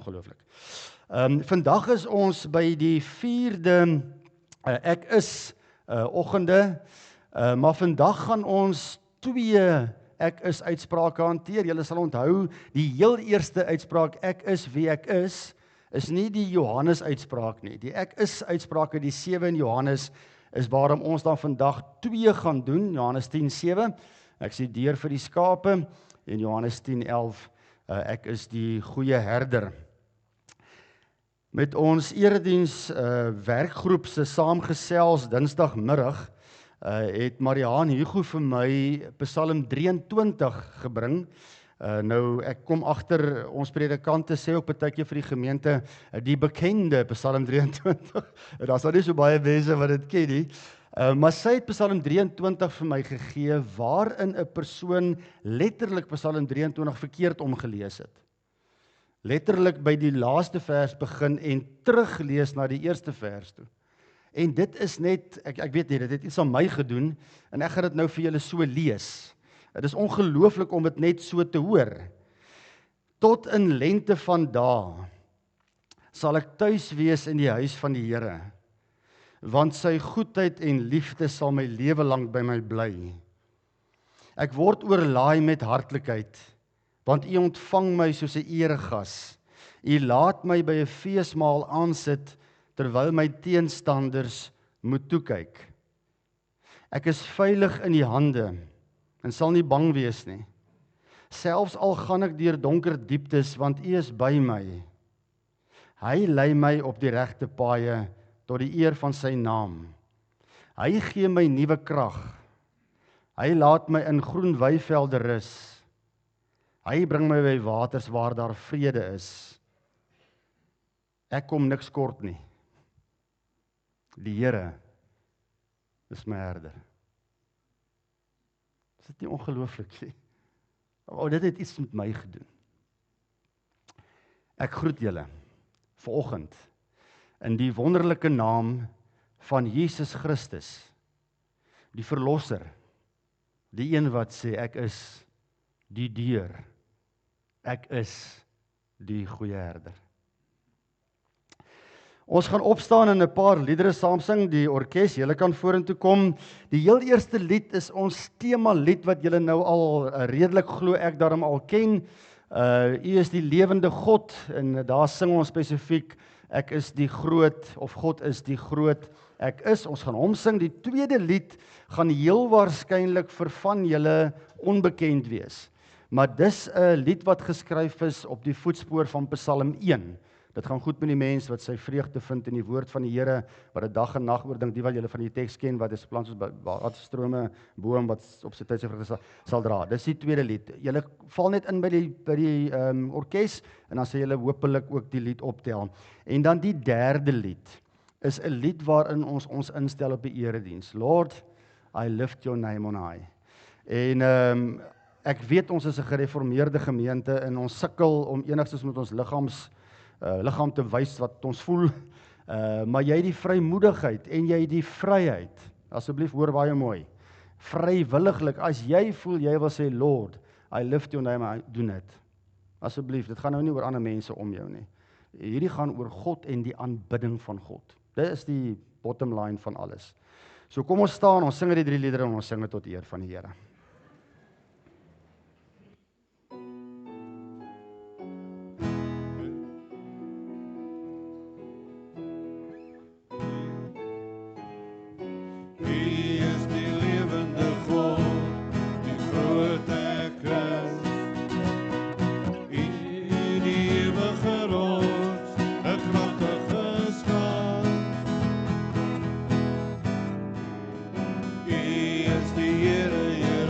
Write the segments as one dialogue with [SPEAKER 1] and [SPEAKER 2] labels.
[SPEAKER 1] Ongelooflik. Vandag is ons by die 4de ek is oggende, maar vandag gaan ons 2 ek is uitsprake hanteer. Julle sal onthou, die heel eerste uitspraak ek is wie ek is nie die Johannes uitspraak nie. Die ek is uitsprake, die 7 in Johannes, is waarom ons dan vandag 2 gaan doen. Johannes 10:7, ek sê deur vir die skape, en Johannes 10:11, ek is die goeie herder. Met ons erediens werkgroep se saamgesels Dinsdagmiddag het Mariaan Hugo vir my Psalm 23 gebring. Nou ek kom agter ons predikante sê ook partykeer vir die gemeente die bekende Psalm 23. Daar's nou nie so baie mense wat dit ken nie. Maar sy het Psalm 23 vir my gegee waarin 'n persoon letterlik Psalm 23 verkeerd omgelees het. Letterlik by die laaste vers begin en teruglees na die eerste vers toe. En dit is net, ek weet nie, dit het iets aan my gedoen, en ek gaan dit nou vir julle so lees. Dit is ongelooflik om dit net so te hoor. Tot in lente van dae sal ek tuis wees in die huis van die Here, want sy goedheid en liefde sal my lewe lank by my bly. Ek word oorlaai met hartlikheid, want U ontvang my soos 'n eregas. U laat my by 'n feesmaal aansit, terwyl my teenstanders moet toe kyk. Ek is veilig in U hande, en sal nie bang wees nie. Selfs al gaan ek deur donker dieptes, want U is by my. Hy lei my op die regte paaie, tot die eer van sy naam. Hy gee my nuwe krag. Hy laat my in groen weivelde rus. Hy bring my by waters waar daar vrede is. Ek kom niks kort nie. Die Here is my herder. Is dit nie ongelooflik nie? Dit het iets met my gedoen. Ek groet julle vanoggend in die wonderlike naam van Jesus Christus, die Verlosser, die een wat sê ek is die deur, ek is die goeie herder. Ons gaan opstaan en 'n paar liedere saam sing, die orkes, julle kan vorentoe kom. Die heel eerste lied is ons tema lied wat julle nou al redelik glo ek daarom al ken. U is die lewende God, en daar sing ons spesifiek ek is die groot, of God is die groot ek is. Ons gaan hom sing. Die tweede lied gaan heel waarskynlik vir van julle onbekend wees. Maar dis 'n lied wat geskryf is op die voetspoor van Psalm 1. Dit gaan goed met die mens wat sy vreugde vind in die woord van die Here, wat dit dag en nag oordink, die wat julle van die teks ken, wat is plan soos waterstrome, boom wat op sy tyd sy vrugte sal dra. Dis die tweede lied. Julle val net in by die orkes, en dan sal julle hopelik ook die lied optel. En dan die derde lied is 'n lied waarin ons instel op die erediens. Lord, I lift your name on high. En ek weet ons is 'n gereformeerde gemeente, en ons sukkel om enigstens met ons liggaam te wys wat ons voel, maar jy die vrymoedigheid en jy die vryheid, asseblief hoor baie mooi, vrywilliglik, as jy voel, jy wil sê, Lord, I lift your name, I doen dit. Asseblief, dit gaan nou nie oor ander mense om jou nie. Hierdie gaan oor God en die aanbidding van God. Dit is die bottom line van alles. So kom ons staan, ons sing die 3 liedere, en ons sing dit tot eer van die Here.
[SPEAKER 2] He is the Here,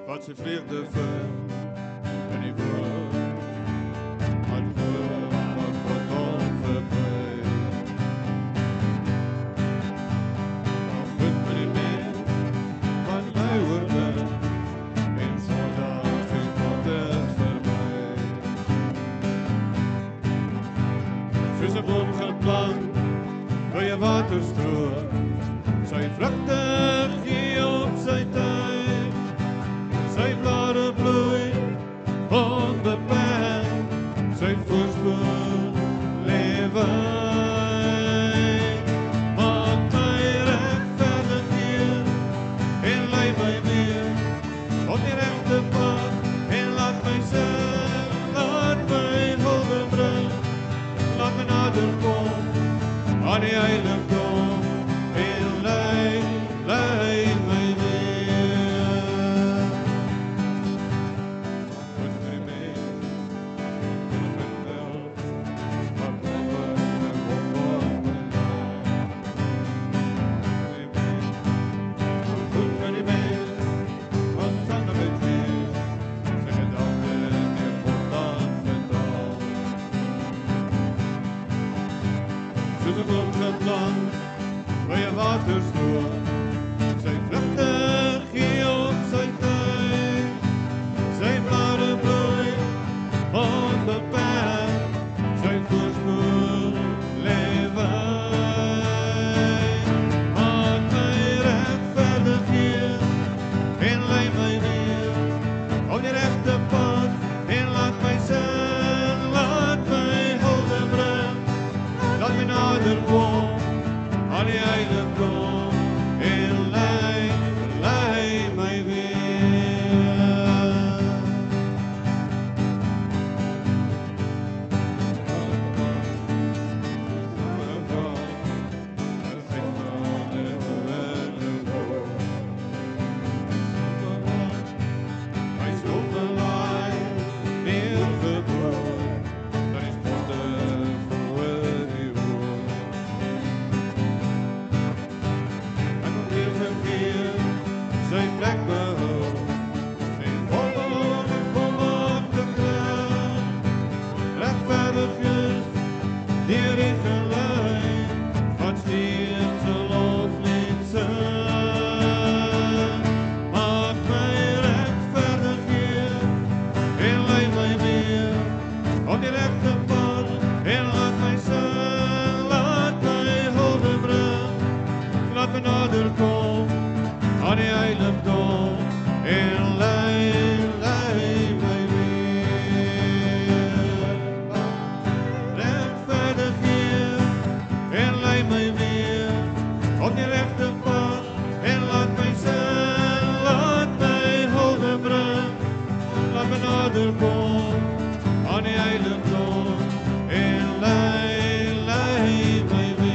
[SPEAKER 2] wat sy vreugde vind in die woord, wat woord wat God hom verbreid. Al goed met die mens, wat my oorwin, en sondag sy God is verby. Soos 'n boom geplant by 'n waterstroom, sy vrugte gee op sy tyd, sy blare bloei onbeperk, sy voorspoed lewe. Maak my regverdig Heer, en lei my weer op die regte pad, en laat my sing, laat my hulde bring, laat my nader kom aan die heiligdom, en lei my weer. Goed met die mens, goed met weld, wat over en over my leid. Goed met die mens, wat sander met wees, sy gedagte deur God aanvertrouw. Soos 'n boom geplant by 'n waterstroom, sy vrugte gee op sy tyd, sy blare bloei onbeperk, sy voorspoed lewe. Maak my regverdig Heer, en lei my weer op die regte pad, en laat my sing, laat my hulde bring, laat my nader kom aan die heiligdom, en lei my weer. Hy stond gelaai, neergeboord, dan is poorte voor die woord. Hy kon weer verkeer, sy plek behou, en volmaak te kry, regverdig is deur die gelei, wat steeds 'n loflied sing. Maak my regverdig Heer, en lei my weer op die regte pad, en laat my sing, laat my hulde bring, laat my nader kom aan die heiligdom, en lei my weer. Regverdig Heer, en lei my weer op die regte pad, en laat my sing, laat my hulde bring, laat my nader kom aan die heiligdom, en lei my weer.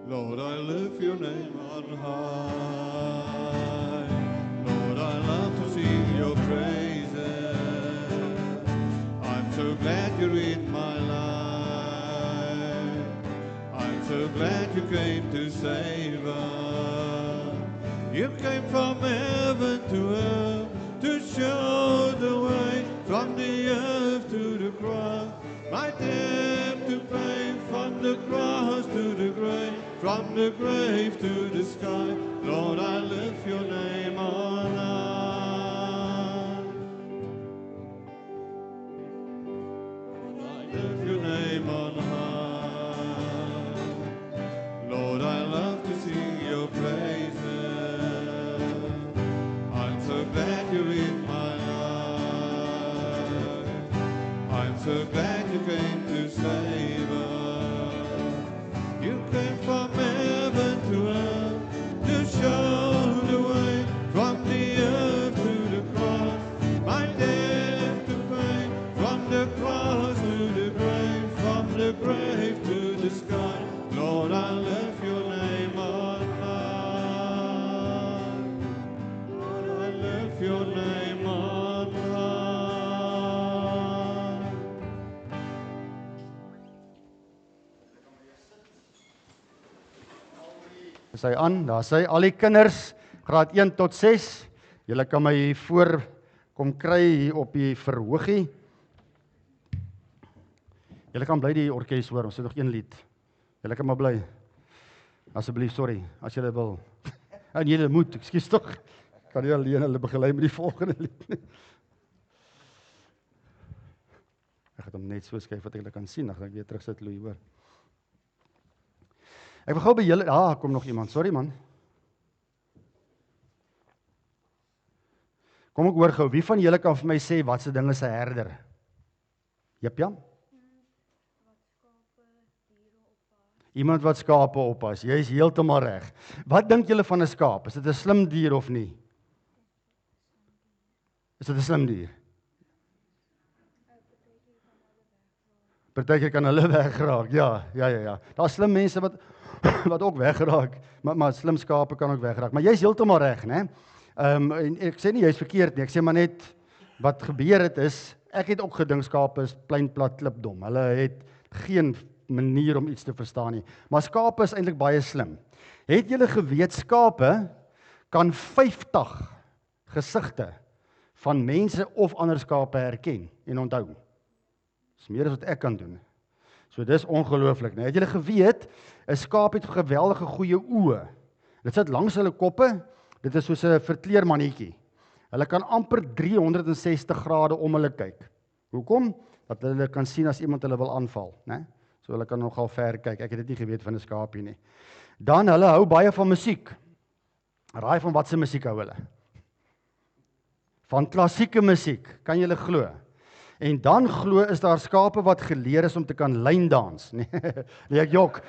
[SPEAKER 2] Lord, I lift your name on high. Lord, I love to sing your praises. I'm so glad you're in my life. I'm so glad you came to save us. You came from heaven to earth to show the way, from the earth to the cross. My debt to pay, from the cross to the grave, from the grave to the sky. Lord, I lift your name on high. Lord, I lift your name on high. Lord, I love to sing your praises. I'm so glad you're in my life. I'm so glad you came to save us. You came from heaven to earth to show the way, from the earth to the cross. My debt to pay, from the cross to the grave, from the grave to the sky. Lord, I lift your name on
[SPEAKER 1] Is hy aan? Daar sê al die kinders, graad 1 tot 6. Julle kan my hier voor kom kry hier op die verhoogie. Julle kan bly die orkes hoor, ons het nog een lied. Julle kan maar bly. Asseblief, sorry, as julle wil. En julle moet, ekskuus tog. Kan nie alleen hulle begelei met die volgende lied nie. Ek het hom net so skryf wat ek julle kan sien, dan gaan ek weer terugsit Louis hoor. Ek wil gou by julle, kom nog iemand, sorry man. Kom ek hoor gou, wie van julle kan vir my sê wat se ding is 'n herder? Jep, Jan? Iemand wat skape oppas, jy is heeltemal reg. Wat dink julle van 'n skaap? Is dit 'n slim dier of nie? Is dit 'n slim dier? Partykeer kan hulle wegraak, ja. Daar's slim mense wat ook wegraak, maar slim skape kan ook wegraak. Maar jy is heeltemal reg, né? En ek sê nie jy is verkeerd nie, ek sê maar net wat gebeur het is, ek het ook gedink skape is plein plat klipdom. Hulle het geen manier om iets te verstaan nie. Maar skape is eintlik baie slim. Het julle geweet skape kan 50 gesigte van mense of ander skape herken en onthou? Dis meer as wat ek kan doen. So dis ongelooflik, né? Het julle geweet 'n skaap het geweldige goeie oë. Dit sit langs hulle koppe. Dit is soos 'n verkleermannetjie. Hulle kan amper 360 grade om hulle kyk. Hoekom? Dat hulle kan sien as iemand hulle wil aanval, né? So hulle kan nogal ver kyk. Ek het dit nie geweet van 'n skaapie nie. Dan hulle hou baie van musiek. Raai van wat se musiek hou hulle? Van klassieke musiek, kan julle glo? En dan glo is daar skape wat geleer is om te kan lyndans. Nee, ek jok.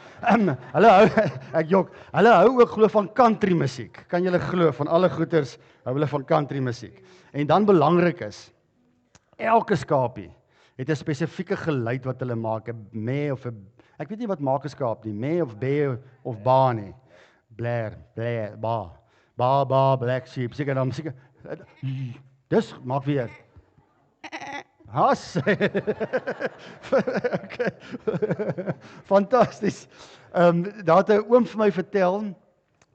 [SPEAKER 1] Hulle hou ook glo van country musiek. Kan julle glo van alle goeters hou hulle van country musiek. En dan belangrik is, elke skapie het 'n spesifieke geluid wat hulle maak, 'n meh of 'n ek weet nie wat maak 'n skaap nie, meh of be of ba nie. Blair, ba, black sheep. Seker dan seker. Dis maak weer. Has. Okay. Fantasties. Daar het 'n oom vir my vertel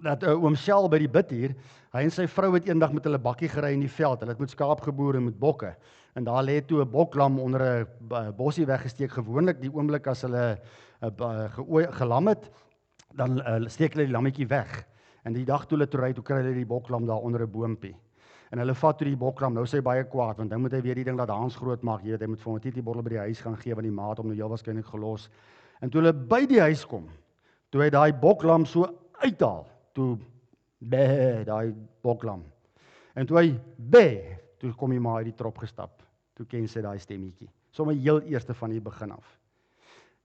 [SPEAKER 1] dat oom Shell by die bid hier, hy en sy vrou het eendag met hulle bakkie gery in die veld. Hulle het met skaapgeboer en met bokke. En daar lê toe 'n boklam onder 'n bossie weggesteek. Gewoonlik die oomblik as hulle gelam het, dan steek hulle die lammetjie weg. En die dag toe hulle toe ry, toe kry hulle die boklam daar onder 'n boompie. En hulle vat toe die boklam, nou sê hy baie kwaad, want dan moet hy weer die ding laat Hans groot maak, jy weet, hy moet vir hom 'n tietie-bottel by die huis gaan gee, want die maat hom nou heel waarskynlik gelos. En toe hulle by die huis kom, toe hy daai boklam so uithaal, toe daai boklam. En toe hy toe kom hy maar uit die trop gestap, toe ken sy daai stemmetjie. Sommige heel eerste van die begin af.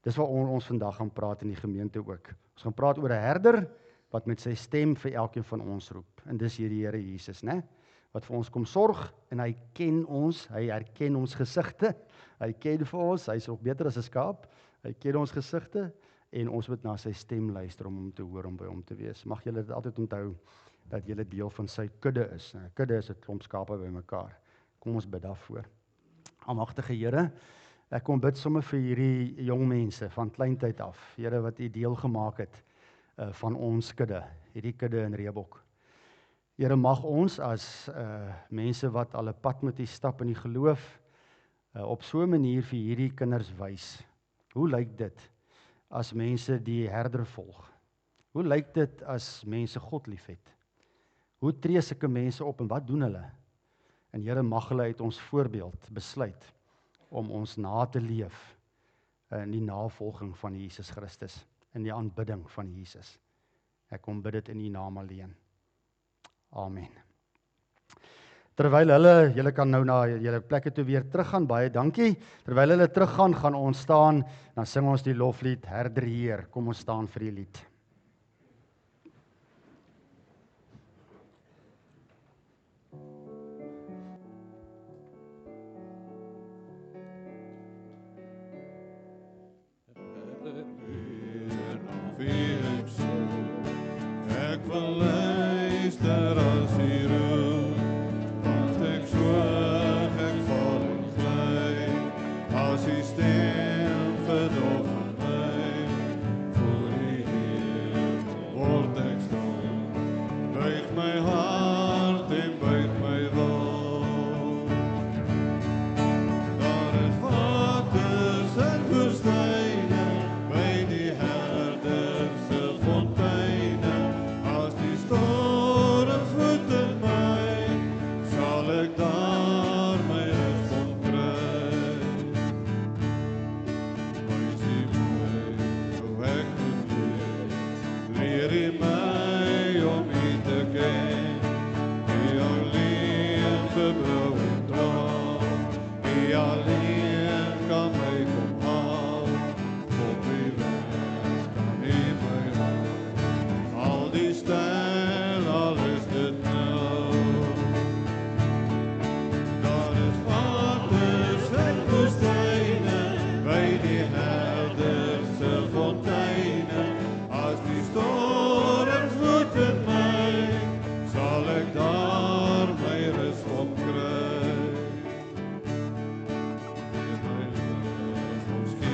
[SPEAKER 1] Dis waaroor ons vandag gaan praat in die gemeente ook. Ons gaan praat oor 'n herder, wat met sy stem vir elkeen van ons roep. En dis hier die Here Jesus, né? Wat vir ons kom sorg, en hy ken ons, hy herken ons gesigte, hy ken vir ons, hy is ook beter as 'n skaap, hy ken ons gesigte, en ons moet na sy stem luister om hom te hoor, om by hom te wees. Mag julle dit altyd onthou, dat julle deel van sy kudde is. 'n Kudde is 'n klomp skape by mekaar. Kom ons bid daarvoor. Almagtige Here, ek kom bid sommer vir hierdie jong mense, van kleintyd af, Here, wat U deel gemaak het, van ons kudde, hierdie kudde in Reebok. Here, mag ons as mense wat al 'n pad met U stap in die geloof, op so 'n manier vir hierdie kinders wys. Hoe lyk dit as mense die herder volg? Hoe lyk dit as mense God liefhet? Hoe tree sulke mense op en wat doen hulle? En Here, mag hulle uit ons voorbeeld besluit om ons na te leef in die navolging van Jesus Christus, in die aanbidding van Jesus. Ek kom bid dit in U naam alleen. Amen. Terwyl julle kan nou na julle plekke toe weer teruggaan, baie dankie. Terwyl hulle teruggaan, gaan ons staan, dan sing ons die loflied, Herder Heer. Kom ons staan vir die lied.
[SPEAKER 2] Ek wil luister as U roep, want ek swyg, ek val en gly, as U stem verdof my, voor U Heer word ek stil.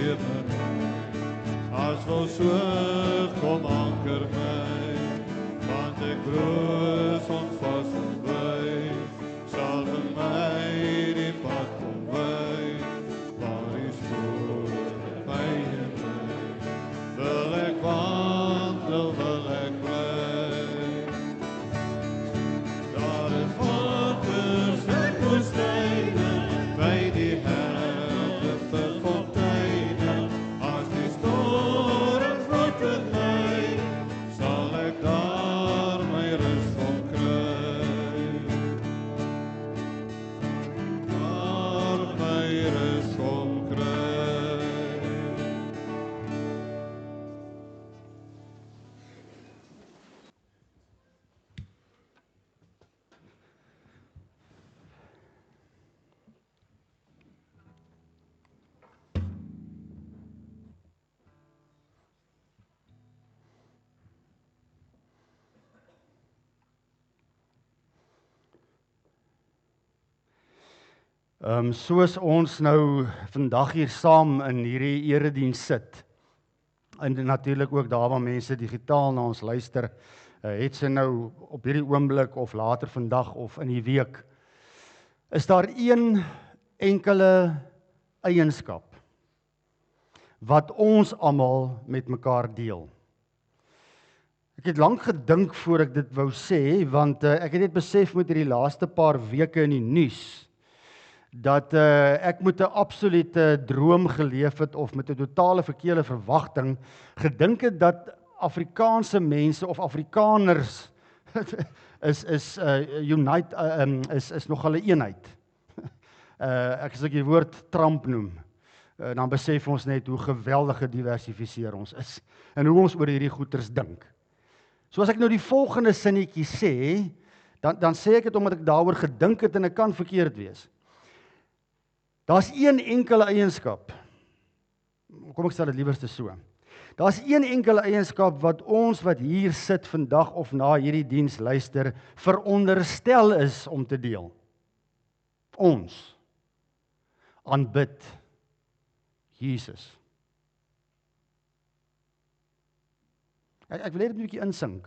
[SPEAKER 2] lewe my. As vol so kom anker my, want ek broos onvast en bly, sal vir my die pad verwy, waar die spoor my en my. Wil ek wandel, wil ek bly, daar is waters en woestyne, by die herlige fonteine, as die storm vloed in my, sal ek daar my rus kom kry. Daar my rus kom kry.
[SPEAKER 1] Soos ons nou vandag hier saam in hierdie erediens sit, en natuurlik ook daar waar mense digitaal na ons luister, het sy nou op hierdie oomblik of later vandag of in die week, is daar een enkele eienskap wat ons almal met mekaar deel. Ek het lank gedink voor ek dit wou sê, want ek het net besef met hierdie laaste paar weke in die nuus, dat ek met 'n absolute droom geleef het of met 'n totale verkeerde verwagting gedink het dat Afrikaanse mense of Afrikaners is nog 'n eenheid. As ek die woord Trump noem, dan besef ons net hoe geweldig gediversifiseer ons is en hoe ons oor hierdie goeters dink. So as ek nou die volgende sinnetjie sê, dan sê ek dit omdat ek daaroor gedink het en ek kan verkeerd wees. Daar's een enkele eienskap, kom ek stel dit liewerste so, daar's een enkele eienskap wat ons wat hier sit vandag of na hierdie diens luister, veronderstel is om te deel. Ons aanbid Jesus. Ek wil net 'n bietjie insink.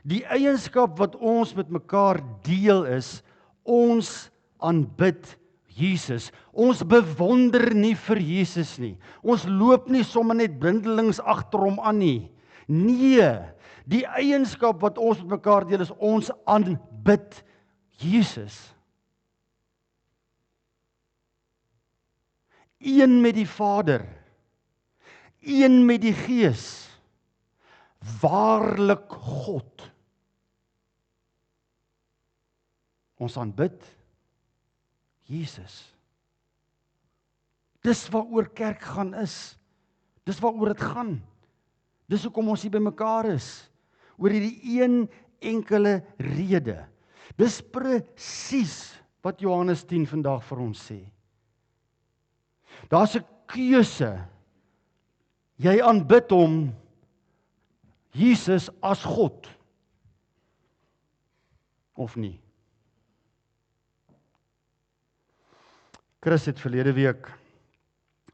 [SPEAKER 1] Die eienskap wat ons met mekaar deel is, ons aanbid Jesus. Ons bewonder nie vir Jesus nie. Ons loop nie sommer net blindelings agter hom aan nie. Nee, die eienskap wat ons met mekaar deel is, ons aanbid Jesus. Een met die Vader, een met die Gees, waarlik God. Ons aanbid Jesus. Dis waaroor kerk gaan is. Dis waaroor dit gaan. Dis hoekom ons hier by mekaar is. Oor hierdie een enkele rede. Dis presies wat Johannes 10 vandag vir ons sê. Daar's 'n keuse. Jy aanbid hom, Jesus, as God. Of nie. Chris het verlede week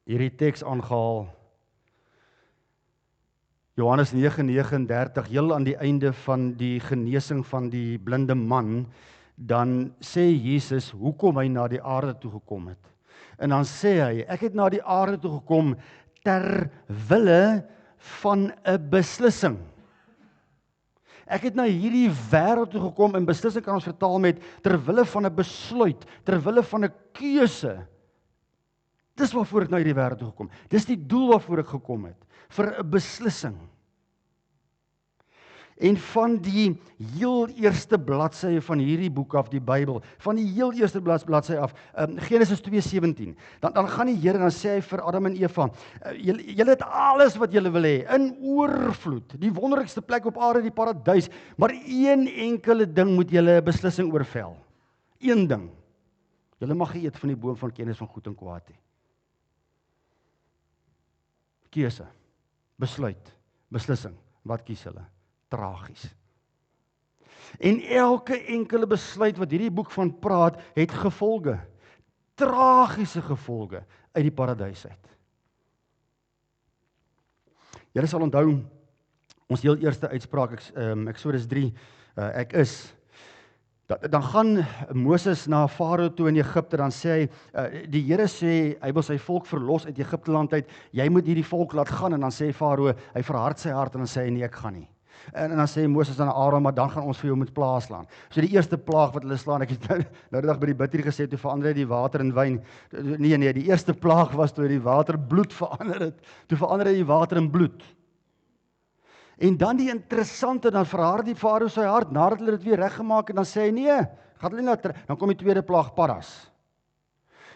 [SPEAKER 1] hierdie teks aangehaal. Johannes 9:39, heel aan die einde van die genesing van die blinde man, dan sê Jesus hoekom hy na die aarde toe gekom het. En dan sê hy, ek het na die aarde toe gekom ter wille van 'n beslissing. Ek het na hierdie wêreld toe gekom en beslissing kan ons vertaal met ter wille van 'n besluit, ter wille van 'n keuse. Dis waarvoor ek na hierdie wêreld toe gekom. Dis die doel waarvoor ek gekom het, vir 'n beslissing. En van die heel eerste bladsye van hierdie boek af, die Bybel, van die heel eerste bladsy af, Genesis 2:17, dan gaan die Here en dan sê hy vir Adam en Eva, julle het alles wat julle wil hê, in oorvloed, die wonderlikste plek op aarde, die paradys, maar een enkele ding moet julle 'n beslissing oorvel. Een ding. Julle mag nie eet van die boom van kennis van goed en kwaad nie. Keuse, besluit, beslissing. Wat kies hulle? Tragies. En elke enkele besluit wat hierdie boek van praat, het gevolge. tragiese gevolge uit die paradys uit. Julle sal onthou, ons heel eerste uitspraak, Eksodus 3, ek is, dan gaan Moses na Farao toe in Egipte, dan sê hy, die Here sê, hy wil sy volk verlos uit Egipte land uit, jy moet hierdie volk laat gaan, en dan sê Farao, hy verhard sy hart, en dan sê hy, nee, ek gaan nie. En dan sê Moses aan Aaron, maar dan gaan ons vir jou met plaas slaan. So die eerste plaag wat hulle slaan, ek het nou die dag by die bid hier gesê, toe verander hy die water in wyn. Nee, die eerste plaag was toe die water bloed verander het. Toe verander hy die water in bloed. En dan die interessante, dan verhard die Farao sy hart, nadat hulle dit weer reggemaak het, dan sê hy, nee, gaan hulle nie dan kom die tweede plaag, paras.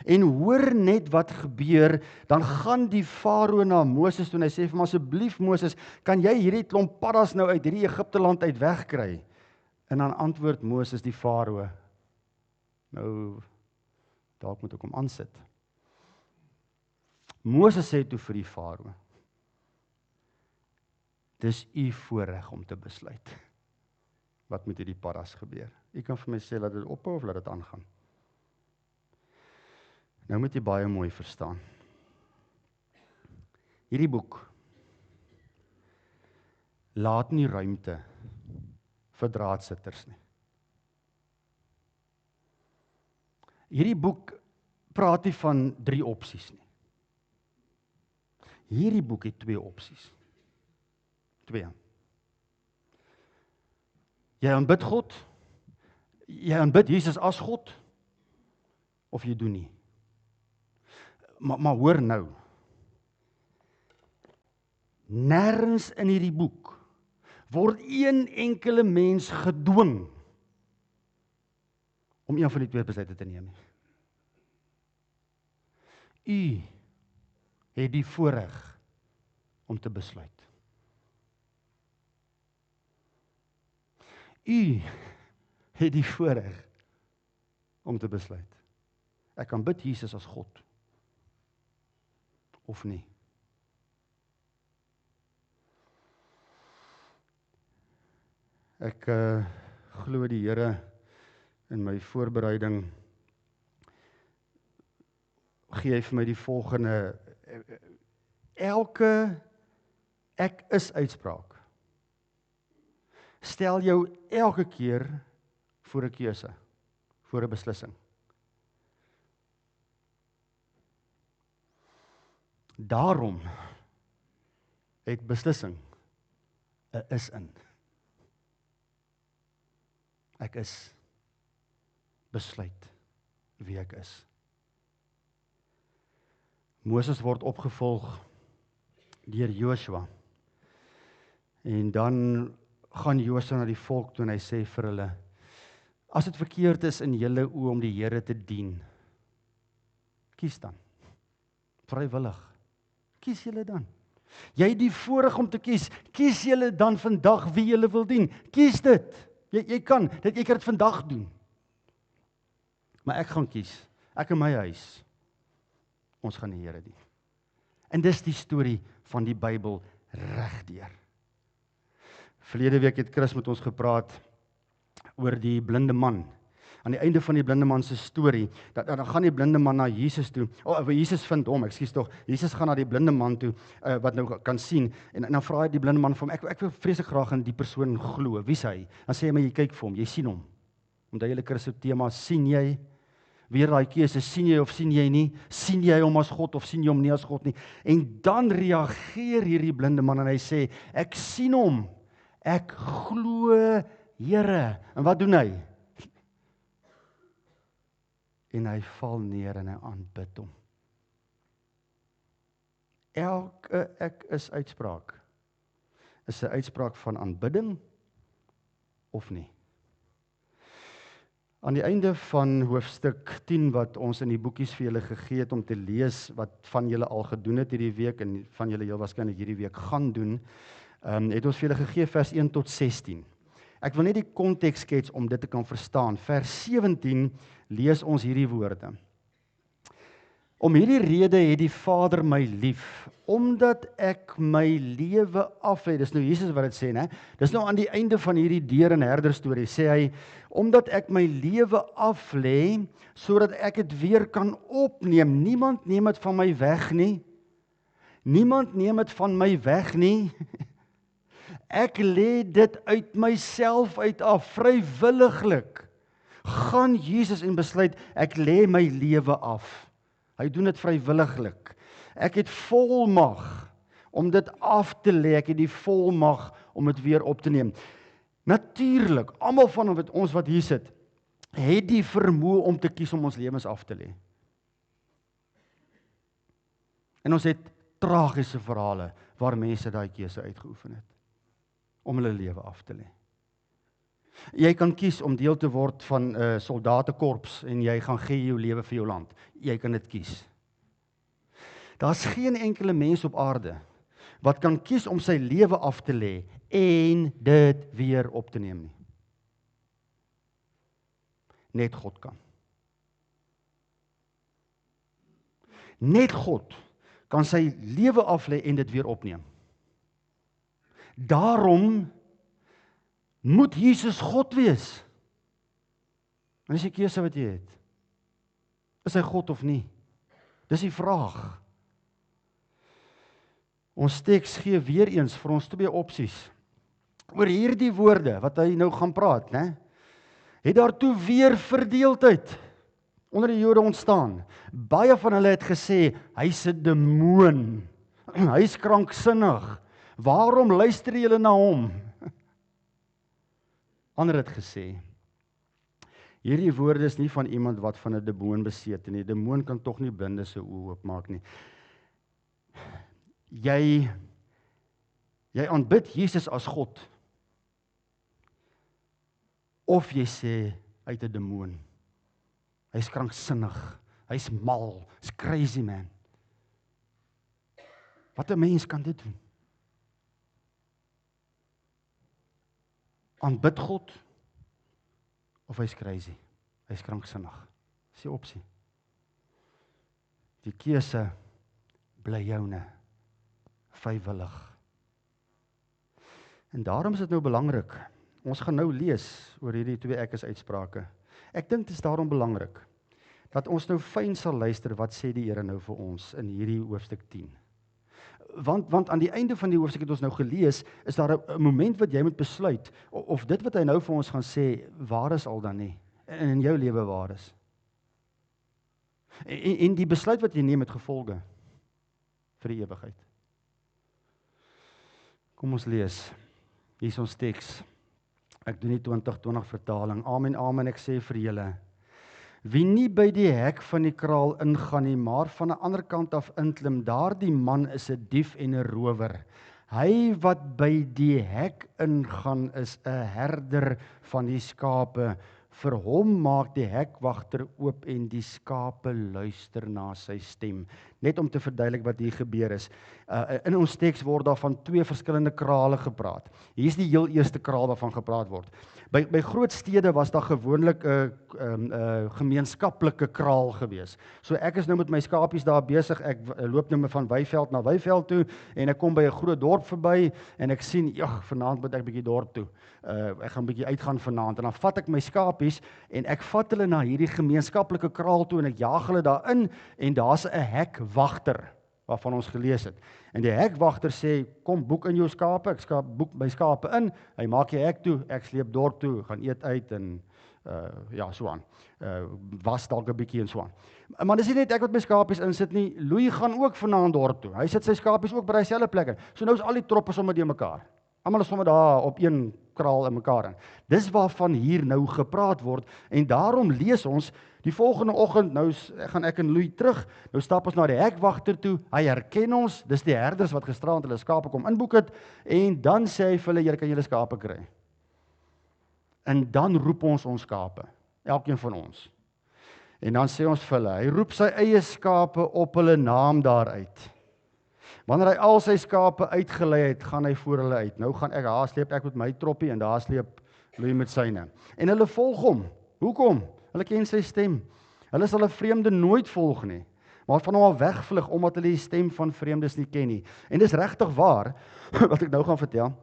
[SPEAKER 1] En hoor net wat gebeur, dan gaan die Farao na Moses toe en hy sê vir hom, asseblief Moses, kan jy hierdie klomp paddas nou uit hierdie Egipte land uit wegkry? En dan antwoord Moses die Farao, nou, dalk moet ek hom aansit. Moses sê toe vir die Farao, dis u voorreg om te besluit. Wat met hierdie paddas gebeur? U kan vir my sê, laat dit ophou of laat dit aangaan. Nou moet jy baie mooi verstaan. Hierdie boek laat nie ruimte vir draadsitters nie. Hierdie boek praat nie van 3 opsies nie. Hierdie boek het 2 opsies. 2. Jy aanbid God, jy aanbid Jesus as God, of jy doen nie. Maar hoor nou, nêrens in hierdie boek word een enkele mens gedwing om een van die 2 besluite te neem. U het die voorreg om te besluit. U het die voorreg om te besluit. Ek kan bid Jesus as God, of nie. Ek glo die Here in my voorbereiding gee hy vir my die volgende, elke ek is uitspraak stel jou elke keer voor 'n keuse, voor 'n beslissing. Daarom het beslissing 'n is in. Ek is, besluit wie ek is. Moses word opgevolg deur Joshua. En dan gaan Joshua na die volk toe en hy sê vir hulle, as dit verkeerd is in julle oë om die Here te dien, kies dan. Vrywillig. Kies julle dan. Jy het die voorreg om te kies. Kies julle dan vandag wie julle wil dien. Kies dit. Jy kan dit vandag doen. Maar ek gaan kies. Ek in my huis. Ons gaan die Here dien. En dis die storie van die Bybel regdeur. Verlede week het Chris met ons gepraat oor die blinde man. Aan die einde van die blinde man se storie, dan gaan die blinde man na Jesus toe. Jesus vind hom, Jesus gaan na die blinde man toe, wat nou kan sien, en dan vra hy die blinde man vir hom, ek wil vreeslik graag in die persoon glo, wie is hy? Dan sê hy, maar jy kyk vir hom, jy sien hom. Omdat julle Christus tema, sien jy? Weer daai keuse, sien jy of sien jy nie? Sien jy hom as God of sien jy hom nie as God nie? En dan reageer hierdie blinde man en hy sê, ek sien hom, ek glo Here. En wat doen hy? En hy val neer en hy aanbid hom. Elke ek is uitspraak is 'n uitspraak van aanbidding of nie. Aan die einde van hoofstuk 10 wat ons in die boekies vir julle gegee het om te lees, wat van julle al gedoen het hierdie week en van julle heel waarskynlik hierdie week gaan doen, het ons vir julle gegee vers 1 tot 16. Ek wil net die konteks skets om dit te kan verstaan. Vers 17 lees ons hierdie woorde. Om hierdie rede het die Vader my lief, omdat ek my lewe aflê. Dis nou Jesus wat dit sê, né? Dis nou aan die einde van hierdie deer en herder storie, sê hy, omdat ek my lewe aflê, sodat ek dit weer kan opneem. Niemand neem dit van my weg nie. Niemand neem dit van my weg nie. Ek lê dit uit myself uit af, vrywilliglik. Gaan Jesus en besluit, ek lê my lewe af. Hy doen dit vrywilliglik. Ek het volmag om dit af te lê, ek het die volmag om dit weer op te neem. Natuurlik, almal van ons wat hier sit, het die vermoë om te kies om ons lewens af te lê. En ons het tragiese verhale waar mense daai keuse uitgeoefen het om hulle lewe af te lê. Jy kan kies om deel te word van 'n soldatekorps en jy gaan gee jou lewe vir jou land. Jy kan dit kies. Daar's geen enkele mens op aarde wat kan kies om sy lewe af te lê en dit weer op te neem nie. Net God kan. Net God kan sy lewe af lê en dit weer opneem. Daarom moet Jesus God wees. En dis die keuse wat jy het. Is hy God of nie? Dis die vraag. Ons teks gee weer eens vir ons twee opsies. Oor hierdie woorde wat hy nou gaan praat, né? Het daartoe weer verdeeldheid onder die Jode ontstaan. Baie van hulle het gesê, hy's 'n demoon. Hy's kranksinnig. Waarom luister julle na hom? Ander het gesê, hierdie woorde is nie van iemand wat van 'n demoon besete nie. 'n Demoon kan tog nie blinde se oë oopmaak nie. Jy aanbid Jesus as God. Of jy sê uit 'n demoon. Hy's kranksinnig, hy's mal, hy's crazy man. Wat 'n mens kan dit doen? Aanbid God of hy's crazy, hy's kranksinnig. Dis die opsie. Die keuse bly joune, vrywillig. En daarom is dit nou belangrik. Ons gaan nou lees oor hierdie twee ek is uitsprake. Ek dink dit is daarom belangrik dat ons nou fyn sal luister wat sê die Here nou vir ons in hierdie hoofstuk 10. Want aan die einde van die hoofstuk het ons nou gelees, is daar 'n moment wat jy moet besluit of dit wat hy nou vir ons gaan sê waar is al dan nie en in jou lewe waar is. En die besluit wat jy neem het gevolge vir die ewigheid. Kom ons lees. Hier is ons teks. Ek doen die 2020 vertaling. Amen, amen, ek sê vir julle. Wie nie by die hek van die kraal ingaan nie, maar van 'n ander kant af inklim, daardie man is 'n dief en 'n rower. Hy wat by die hek ingaan is 'n herder van die skape. Vir hom maak die hekwagter oop en die skape luister na sy stem. Net om te verduidelik wat hier gebeur is. In ons teks word daar van twee verskillende krale gepraat. Hier is die heel eerste kraal waarvan gepraat word. By groot stede was daar gewoonlik 'n gemeenskaplike kraal gewees. So ek is nou met my skapies daar besig. Ek loop nou van Weiveld na Weiveld toe en ek kom by 'n groot dorp verby en ek sien, vanaand moet ek bietjie dorp toe. Ek gaan bietjie uitgaan vanaand en dan vat ek my skapies en ek vat hulle na hierdie gemeenskaplike kraal toe en ek jaag hulle daarin en daar's 'n hekwagter waarvan ons gelees het. En die hekwagter sê, kom boek in jou skape, ek boek my skape in, hy maak die hek toe, ek sleep dorp toe, gaan eet uit en so aan. Was dalk 'n bietjie en so aan. Maar dis nie net ek wat my skapies insit nie, Louis gaan ook vanaand dorp toe. Hy sit sy skapies ook by dieselfde plek in. So nou is al die troppe sommer die mekaar. Almal is sommer daar op een kraal in mekaar in. Dis waarvan hier nou gepraat word en daarom lees ons die volgende oggend, nou gaan ek en Louis terug, nou stap ons na die hekwagter toe, hy herken ons, dis die herders wat gisteraand hulle skape kom inboek het, en dan sê hy vir hulle, julle kan julle skape kry. En dan roep ons skape, elkeen van ons. En dan sê ons vir hulle, hy roep sy eie skape op hulle naam daaruit. Wanneer hy al sy skape uitgelei het, gaan hy voor hulle uit. Nou gaan daar sleep ek met my troppie en daar sleep Louis met syne. En hulle volg hom. Hoekom? Hulle ken sy stem. Hulle sal 'n vreemde nooit volg nie. maar van hom al wegvlug omdat hulle die stem van vreemdes nie ken nie. En dis regtig waar wat ek nou gaan vertel.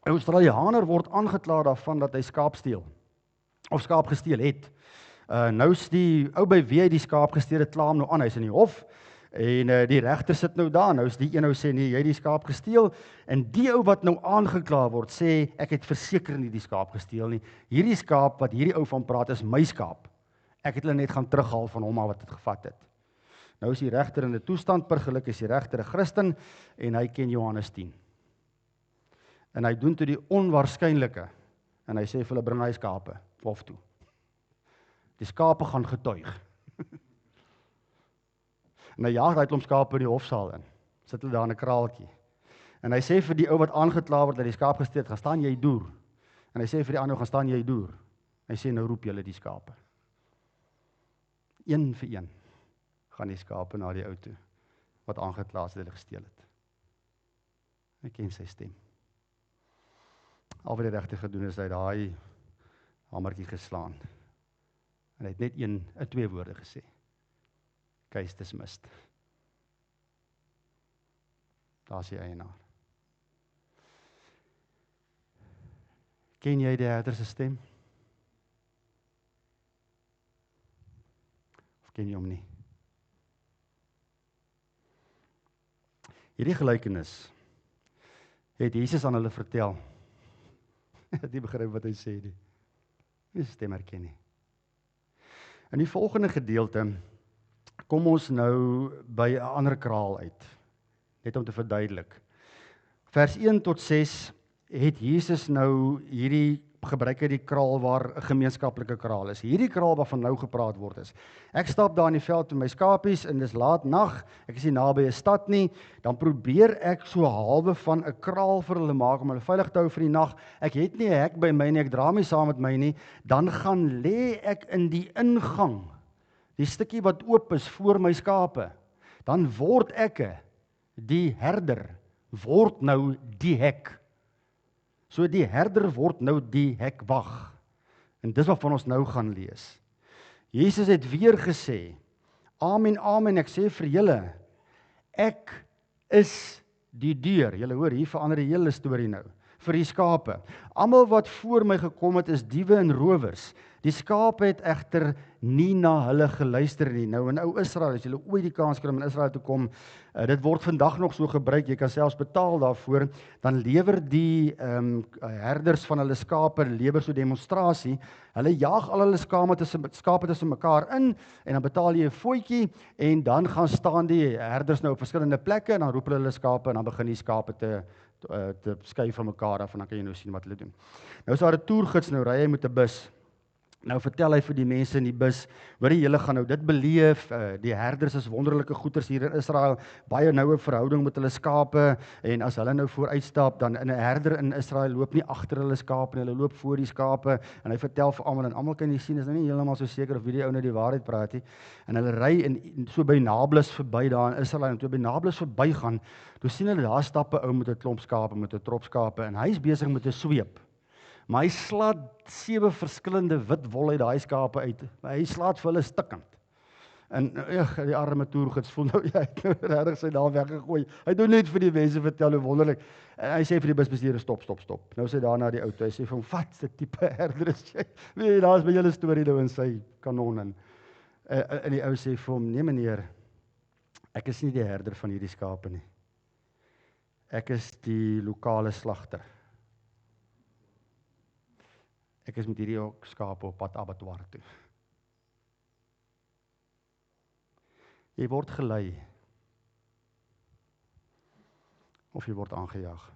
[SPEAKER 1] 'n Australianer word aangekla daarvan dat hy skaap steel of skaap gesteel het. Nou is die ou by wie hy die skaap gesteel het kla hom nou aan, hy's in die hof. En die regter sit nou daar, nou is die een nou sê nee, jy het die skaap gesteel, en die ou wat nou aangekla word sê ek het verseker nie die skaap gesteel nie. Hierdie skaap wat hierdie ou van praat is my skaap. Ek het hulle net gaan terughaal van hom af wat dit gevat het. Nou is die regter in 'n toestand, per geluk is die regter 'n Christen en hy ken Johannes 10. En hy doen toe die onwaarskynlike en hy sê vir hulle bring hy skape hof toe. Die skape gaan getuig. En hy jaag daai klomp skape in die hofsaal in. Sit hulle daar in 'n kraaltjie. En hy sê vir die ou wat aangekla word dat die skaap gesteel het, gaan staan jy deur. En hy sê vir die ander, gaan staan jy deur. Hy sê nou roep julle die skape. Een vir een gaan die skape na die ou toe wat aangekla is dat hulle gesteel het. Hy ken sy stem. Al wat die regter gedoen is hy daai hamertjie geslaan. En hy het net 2 woorde gesê. Case dismissed. Daar is die eienaar. Ken jy die herder se stem? Of ken jy hom nie? Hierdie gelykenis het Jesus aan hulle vertel. Het nie begryp wat hy sê nie. Nie sy stem herken nie. In die volgende gedeelte kom ons nou by 'n ander kraal uit. Net om te verduidelik. Vers 1 tot 6 het Jesus nou gebruik hy die kraal waar 'n gemeenskaplike kraal is. Hierdie kraal waarvan nou gepraat word is. Ek stap daar in die veld met my skapies en dis laat nag, ek is nie naby 'n stad nie, dan probeer ek so halwe van 'n kraal vir hulle maak om hulle veilig te hou vir die nag. Ek het nie 'n hek by my nie, ek dra my saam met my nie, dan gaan lê ek in die ingang, die stukkie wat oop is voor my skape. Dan word ek, die herder, word nou die hek. So die herder word nou die hekwag. En dis wat van ons nou gaan lees. Jesus het weer gesê, amen, amen, ek sê vir julle, ek is die deur. Julle hoor, hier verander die hele storie nou. Vir die skape. Almal wat voor my gekom het is diewe en rowers. Die skape het egter nie na hulle geluister nie. Nou in ou Israel, as julle ooit die kans kry om in Israel te kom, dit word vandag nog so gebruik, jy kan selfs betaal daarvoor, dan lewer die herders van hulle skape, lewer so demonstrasie, hulle jaag al hulle skape tussen mekaar in, en dan betaal jy 'n fooitjie, en dan gaan staan die herders nou op verskillende plekke, en dan roep hulle skape, en dan begin die skape te skei van mekaar af, en dan kan jy nou sien wat hulle doen. Nou is daar 'n toergids, nou ry hy met 'n bus. Nou vertel hy vir die mense in die bus, hoor jy, julle gaan nou dit beleef, die herders is wonderlike goeters hier in Israel, baie noue verhouding met hulle skape, en as hulle nou vooruitstap, dan 'n herder in Israel loop nie agter hulle skape nie, hulle loop voor die skape, en hy vertel vir almal, en almal kan jy sien, is nou nie heeltemal so seker of wie die ou nou die waarheid praat nie, en hulle ry in so by Nablus verby daar in Israel, en toe by Nablus verby gaan, toe sien hulle daar stap 'n ou met 'n klomp skape, met 'n trop skape, en hy is besig met 'n sweep. Maar hy slaat 7 verskillende wit wol uit daai skape uit. Hy slaat vir hulle stikkend. En die arme toergids voel nou, hy het nou regtig sy daar weggegooi. Hy doen net vir die mense vertel hoe wonderlik. En hy sê vir die busbestuurder, stop. Nou sê daar na die auto, hy sê vir hom, wat se tipe herder is jy? Weet, daar is by julle storie nou in sy kanon in. En die ou sê vir hom, nee meneer, ek is nie die herder van hierdie skape nie. Ek is die lokale slagter. Ek is met hierdie skape op pad abattoir toe. Jy word gelei. Of jy word aangejaag.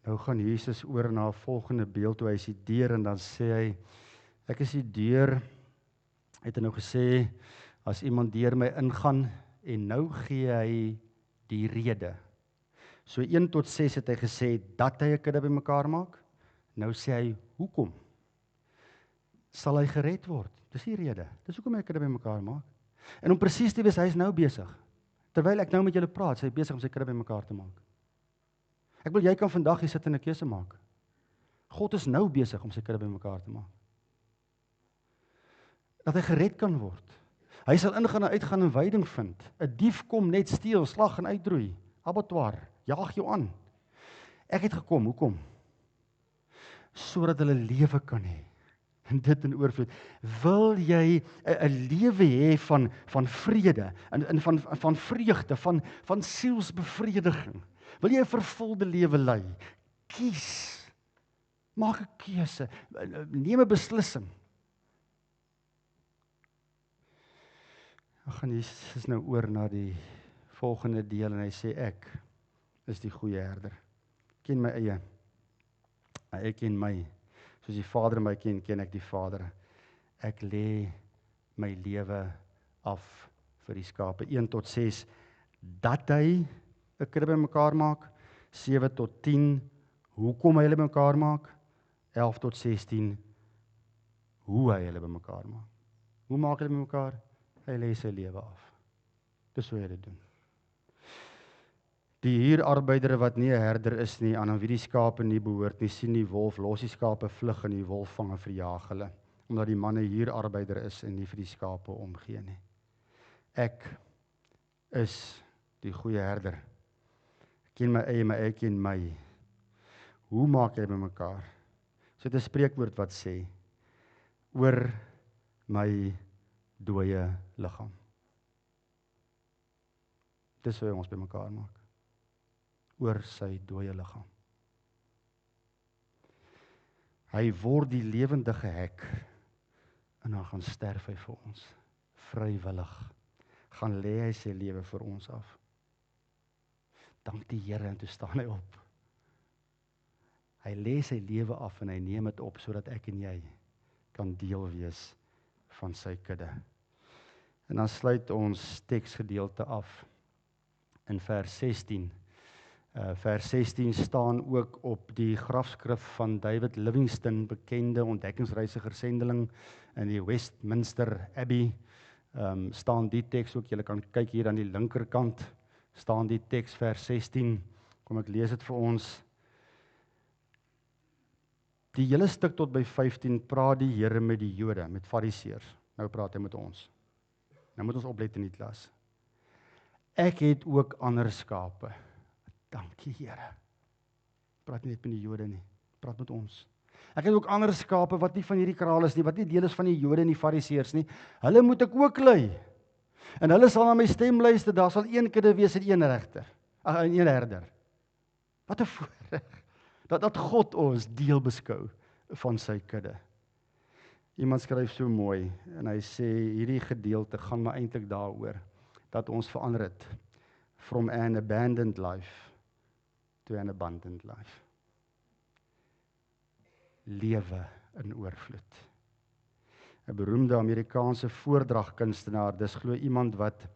[SPEAKER 1] Nou gaan Jesus oor na 'n volgende beeld, toe hy is die deur, en dan sê hy, ek is die deur, het hy nou gesê, as iemand deur my ingaan, en nou gee hy die rede. So 1 tot 6 het hy gesê, dat hy 'n kudde bymekaar maak, nou sê hy, hoekom? Sal hy gered word? Dis die rede, dis hoekom hy 'n kudde bymekaar maak. En om presies te wees, hy is nou besig, terwyl ek nou met julle praat, hy is besig om sy kudde bymekaar te maak. Ek wil jy kan vandag hier sit en 'n keuse maak. God is nou besig om sy kudde bymekaar te maak. Dat hy gered kan word. Hy sal ingaan en uitgaan en veiding vind. 'n Dief kom net steel, slag en uitroei. Abattoir, jaag jou aan. Ek het gekom, hoekom? Sodat hulle lewe kan hê. En dit in oorvloed. Wil jy 'n lewe hê van vrede, en van vreugde, van sielsbevrediging? Wil jy 'n vervulde lewe lei? Kies. Maak 'n keuse. Neem 'n beslissing. Ek gaan Jesus nou oor na die volgende deel en hy sê ek is die goeie herder. Ken my eie. Ek ken my. Soos die Vader my ken, ken ek die Vader. Ek lê my lewe af vir die skape. 1 tot 6 dat hy 'n kudde bymekaar maak. 7 tot 10 hoekom hy hulle bymekaar maak. 11 tot 16 hoe hy hulle bymekaar maak. Hoe maak hy hulle bymekaar? Hy lê sy lewe af. Dis hoe hy dit doen. Die huurarbeider wat nie 'n herder is nie, aan wie die skape nie behoort nie, sien die wolf, los die skape vlug en die wolf vang en verjaag hulle, omdat die man 'n huurarbeider is en nie vir die skape omgee nie. Ek is die goeie herder. Ek ken my eie, my eie ken my. Hoe maak jy bymekaar? So 'n spreekwoord wat sê, oor my dooie liggaam. Dis hoe hy ons bymekaar maak. Oor sy dooie liggaam. Hy word die lewendige hek en dan gaan sterf hy vir ons. Vrywillig. Gaan lê hy sy lewe vir ons af. Dank die Here en toe staan hy op. Hy lê sy lewe af en hy neem dit op sodat ek en jy kan deel wees van sy kudde. En dan sluit ons teksgedeelte af in vers 16. Vers 16 staan ook op die grafskrif van David Livingstone, bekende ontdekkingsreisiger sendeling in die Westminster Abbey. Staan die teks ook, julle kan kyk hier aan die linkerkant, staan die teks vers 16. Kom ek lees dit vir ons. Die hele stuk tot by 15 praat die Here met die Jode, met Fariseërs. Nou praat hy met ons. Nou moet ons oplet in die klas. Ek het ook ander skape. Dankie Here. Praat nie net met die Jode nie, praat met ons. Ek het ook ander skape wat nie van hierdie kraal is nie, wat nie deel is van die Jode en die Fariseërs nie. Hulle moet ek ook lei. En hulle sal na my stem luister, daar sal een kudde wees en een herder. Wat 'n voorreg. Dat God ons deel beskou van sy kudde. Iemand skryf so mooi, en hy sê, hierdie gedeelte gaan maar eintlik daaroor, dat ons verander het, from an abandoned life, to an abundant life. Lewe in oorvloed. 'n beroemde Amerikaanse voordragkunstenaar, dis glo iemand wat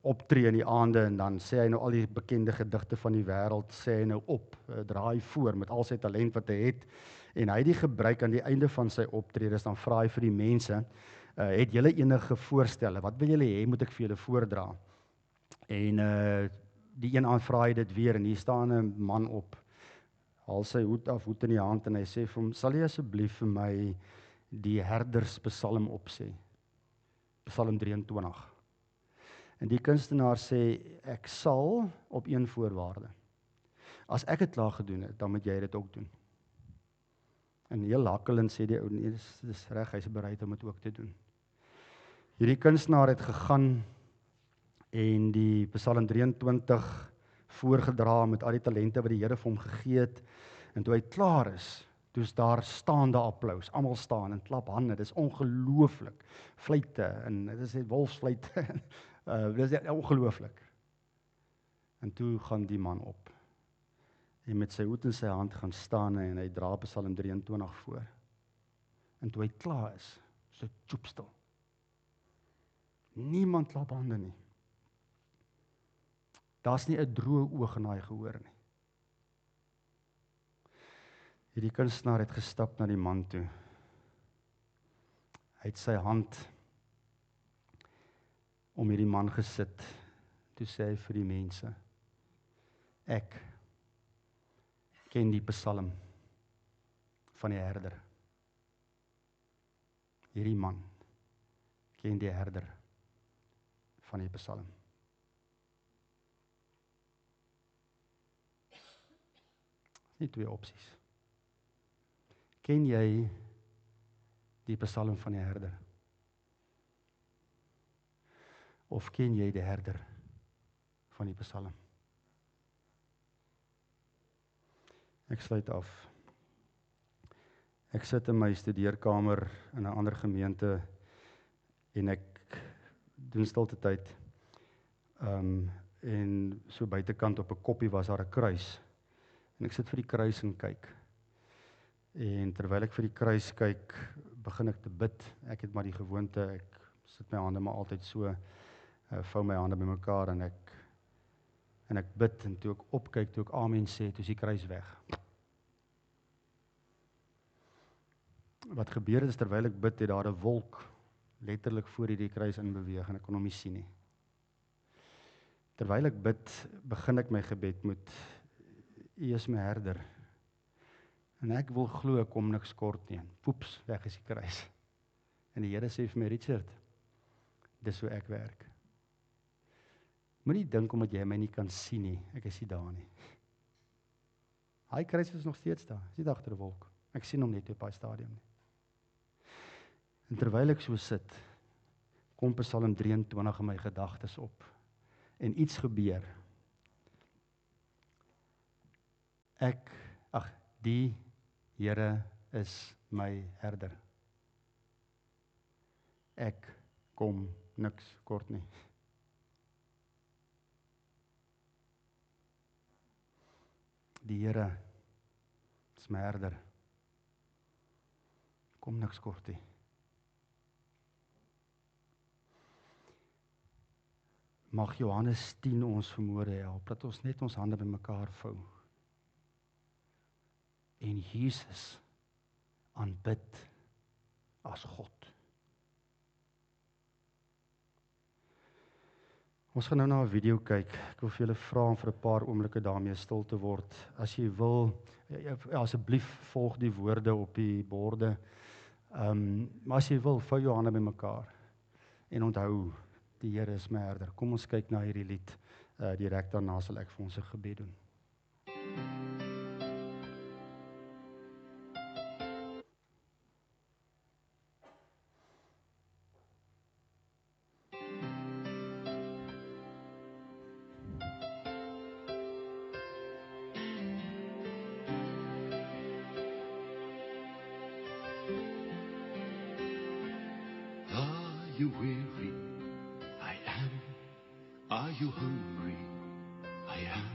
[SPEAKER 1] optree in die aande en dan sê hy nou al die bekende gedigte van die wêreld, sê hy nou op, draai voor met al sy talent wat hy het, en hy het die gebruik aan die einde van sy optredes, dan vra hy vir die mense, het julle enige voorstelle, wat wil julle hê moet ek vir julle voordra? En die een aanvra hy dit weer, en hier staan 'n man op, haal sy hoed af, hoed in die hand, en hy sê vir hom, sal jy asseblief vir my die herderspsalm opsê? Psalm 23. En die kunstenaar sê, ek sal op een voorwaarde. As ek het klaar gedoen het, dan moet jy dit ook doen. En heel hakkelend sê die ou, nee, dis reg, hy is bereid om dit ook te doen. Hierdie kunstenaar het gegaan en die Psalm 23 voorgedra met al die talente wat die Here vir hom gegee het. En toe hy klaar is, toe is daar staande applaus. Almal staan en klap hande. Dis ongelooflik. Fluite en dit is wolfsfluite. Dis ongelooflik. En toe gaan die man op. En met sy hoed in sy hand gaan staan en hy dra Psalm 23 voor. En toe hy klaar is, so tjoepstil. Niemand klap hande nie. Daar's nie 'n droë oog in daai gehoor nie. Hierdie kunstenaar het gestap na die man toe. Hy het sy hand om hierdie man gesit. Toe sê hy vir die mense, Ek ken die psalm van die herder. Hierdie man ken die herder van die psalm. Nie twee opsies. Ken jy die psalm van die herder? Of ken jy die herder van die psalm? Ek sluit af. Ek sit in my studeerkamer in 'n ander gemeente en ek doen stilte tyd. En so buitekant op 'n koppie was daar 'n kruis. En ek sit vir die kruis en kyk. En terwyl ek vir die kruis kyk, begin ek te bid. Ek het maar die gewoonte, ek sit my hande maar altyd so, vou my hande bymekaar en ek bid, en toe ek opkyk, toe ek amen sê, toe is die kruis weg. Wat gebeur het is, terwyl ek bid, het daar 'n wolk letterlik voor hierdie kruis in beweeg en ek kon hom nie sien nie. Terwyl ek bid, begin ek my gebed met: U is my herder. En ek wil glo, ek kom niks kort nie. Poeps, weg is die kruis. En die Here sê vir my: Richard, dis hoe ek werk. Moenie dink omdat jy my nie kan sien nie, ek is nie daar nie. Hy kruis is nog steeds daar, is nie agter 'n wolk. Ek sien hom net op daai stadium nie. En terwyl ek so sit, kom Psalm 23 in my gedagtes op. En iets gebeur. Die Here is my herder. Ek kom niks kort nie. Die Here is my herder. Kom niks kort nie. Mag Johannes 10 ons vermoë help, dat ons net ons hande bymekaar vou. En Jesus aanbid as God. Ons gaan nou na 'n video kyk. Ek wil vir julle vra om vir 'n paar oomblikke daarmee stil te word. As jy wil, asseblief volg die woorde op die borde. Maar as jy wil, vou jou hande bymekaar. En onthou, die Here is my herder. Kom ons kyk na hierdie lied. Direk daarna sal ek vir ons 'n gebed doen.
[SPEAKER 3] Are you weary? I am. Are you hungry? I am.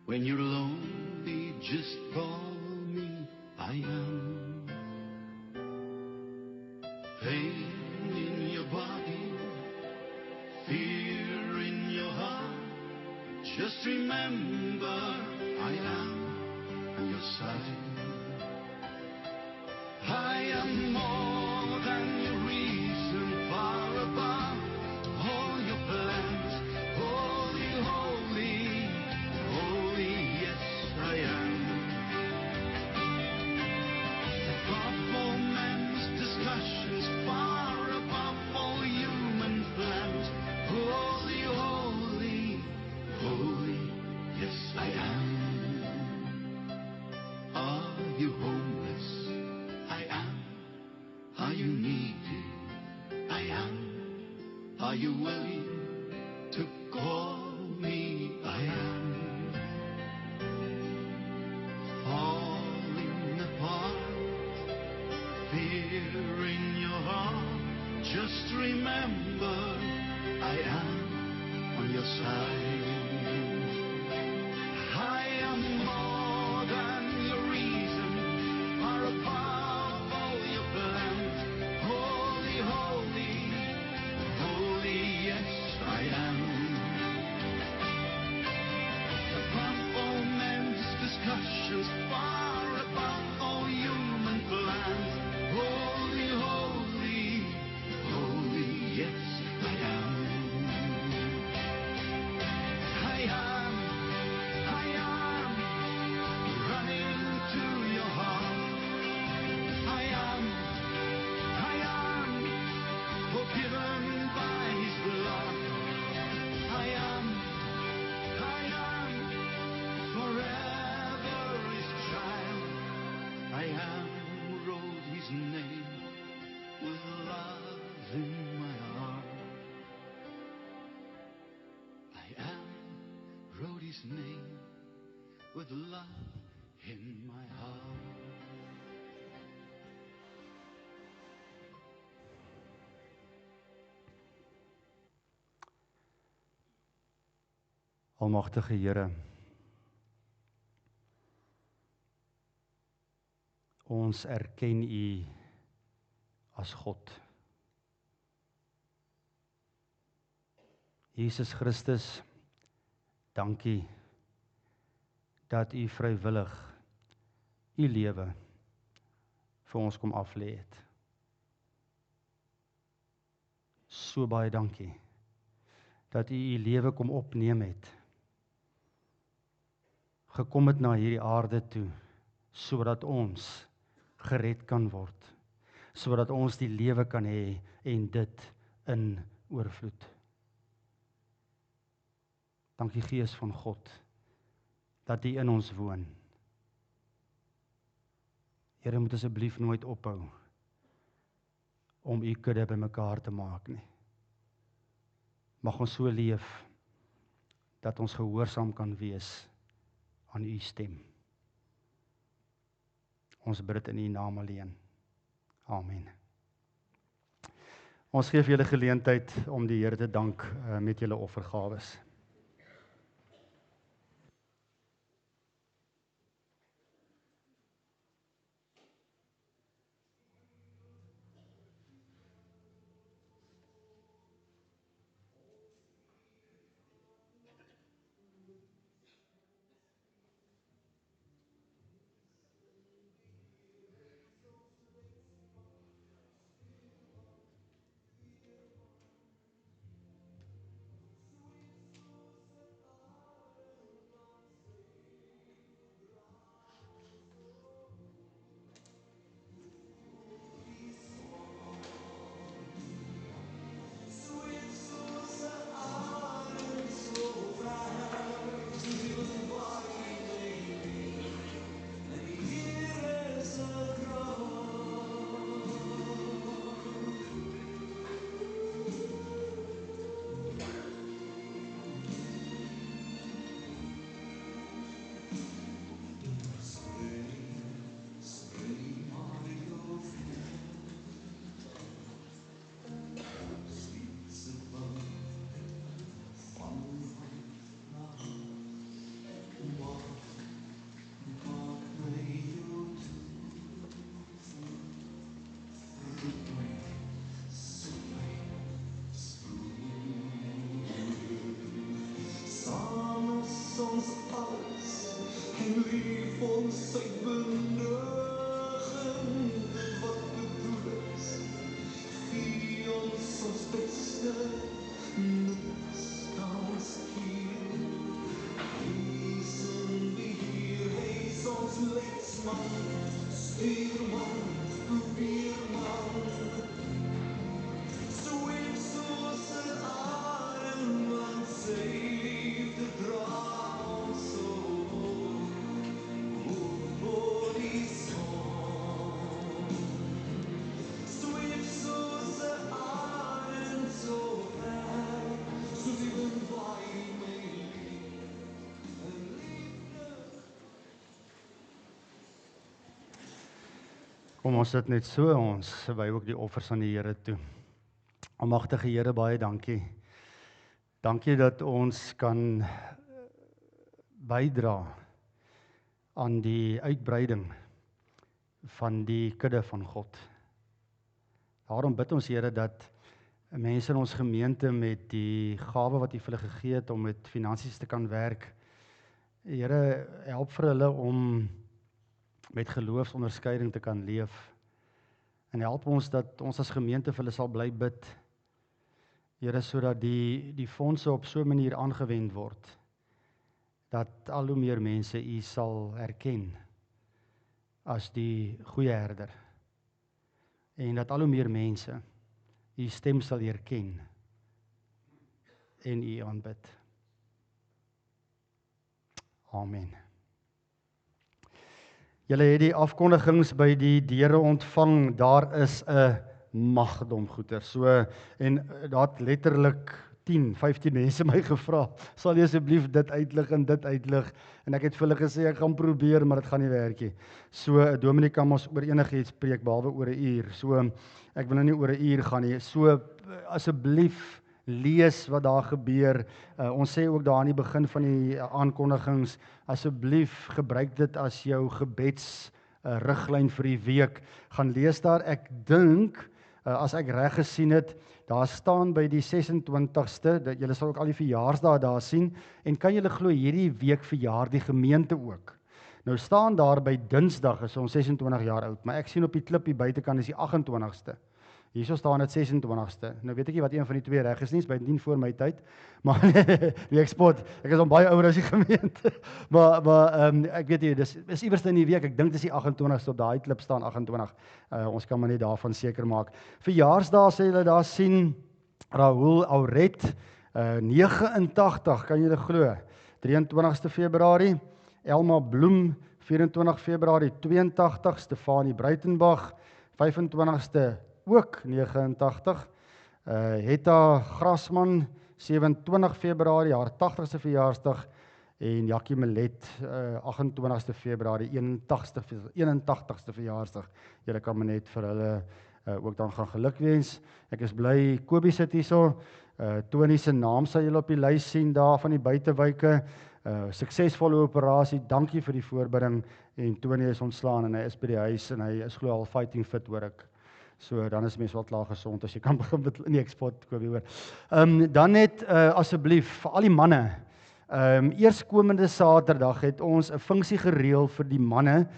[SPEAKER 3] When you're lonely, just call me. I am. Pain in your body, fear in your heart. Just remember, I am on your side. I am more than your reason, far above all your plans. Holy, holy, holy, yes I am. Above all men's discussions, far above all human plans. Holy, holy, holy, yes I am. Are you homeless? I am. Are you needy? I am. Are you willing to call me? I am. Falling apart, fear in your heart. Just remember, I am on your side. I am more than your reason, far above all your plans. Holy, holy, holy, yes I am. Above all men's discussions, far above all human plans. Holy, holy, holy, yes I am. I am. name with love in my heart.
[SPEAKER 1] Almagtige Here, ons erken U as God. Jesus Christus, dankie dat U vrywillig U lewe vir ons kom aflê het. So baie dankie dat U U lewe kom opneem het, gekom het na hierdie aarde toe, sodat ons gered kan word, sodat ons die lewe kan hê en dit in oorvloed. Dankie Gees van God, dat U in ons woon. Here, moet asseblief nooit ophou om U kudde bymekaar te maak nie. Mag ons so leef, dat ons gehoorsaam kan wees aan U stem. Ons bid dit in U naam alleen. Amen. Ons gee vir julle geleentheid om die Here te dank met julle offergawes.
[SPEAKER 4] Ons alles en lief ons uit benegen wat bedoel is, gee ons beste, niks kans hier. Wees in beheer, wees ons leidsman, stuurman, probeerman. Sweet soos 'n arm aan sy te dra.
[SPEAKER 1] Kom ons sit net so, ons wy ook die offers aan die Here toe. Almagtige Here, baie dankie. Dankie dat ons kan bydra aan die uitbreiding van die kudde van God. Daarom bid ons Here dat mense in ons gemeente met die gawe wat U vir hulle gegee het om met finansies te kan werk, Here, help vir hulle om met geloofsonderskeiding te kan leef. En help ons dat ons as gemeente vir hulle sal bly bid. Here, sodat die fondse op so 'n manier aangewend word, dat al hoe meer mense U sal erken as die goeie herder. En dat al hoe meer mense U stem sal herken en U aanbid. Amen. Julle het die afkondigings by die deure ontvang, daar is 'n magdom goeder. So, en daar het letterlik 10, 15 mense my gevra, sal jy asseblief dit uitlig en dit uitlig, en ek het vir hulle gesê, ek gaan probeer, maar dit gaan nie werk nie. So, Dominee kan ons oor enigiets preek, behalwe oor 'n uur, so, ek wil nou nie oor 'n uur gaan nie, so, asseblief, lees wat daar gebeur, ons sê ook daar aan die begin van die aankondigings, asseblief gebruik dit as jou gebeds riglyn vir die week, gaan lees daar, ek dink, as ek reg gesien het, daar staan by die 26ste, dat julle sal ook al die verjaarsdae daar sien, en kan julle glo hierdie week verjaar die gemeente ook. Nou staan daar by Dinsdag, is ons 26 jaar oud, maar ek sien op die klip hier buitekant is die 28ste. Hierso staan dit 26ste. Nou weet ek nie wat een van die twee reg is nie, is by 10 voor my tyd, maar die eksport, ek is al baie ouer as die gemeente, maar ek weet nie, dis is iewers in die week, ek dink dis die 28ste, op daai klip staan 28, ons kan maar net daarvan seker maak. Verjaarsdae sê julle daar sien, Rahul Auret, 89, kan julle glo, 23ste Februarie, Elma Bloem, 24 Februarie, 82, Stefanie Breitenbach, 25ste ook 89, Hetta Grasman, 27 Februarie, haar 80ste verjaarsdag, en Jackie Melet, 28ste Februarie, 81ste verjaarsdag. Julle kan maar net vir hulle ook dan gaan gelukwens. Ek is bly, Kobie sit hierso, Tony se naam sal julle op die lys sien daar van die buitewyke, suksesvolle operasie, dankie vir die voorbereiding, en Tony is ontslaan en hy is by die huis en hy is glo al fighting fit hoor ek. So dan is mens wel klaar gesond as jy kan begin met nie eksport Kobie hoor. Dan net asseblief vir al die manne. Eerskomende Saterdag het ons 'n funksie gereël vir die manne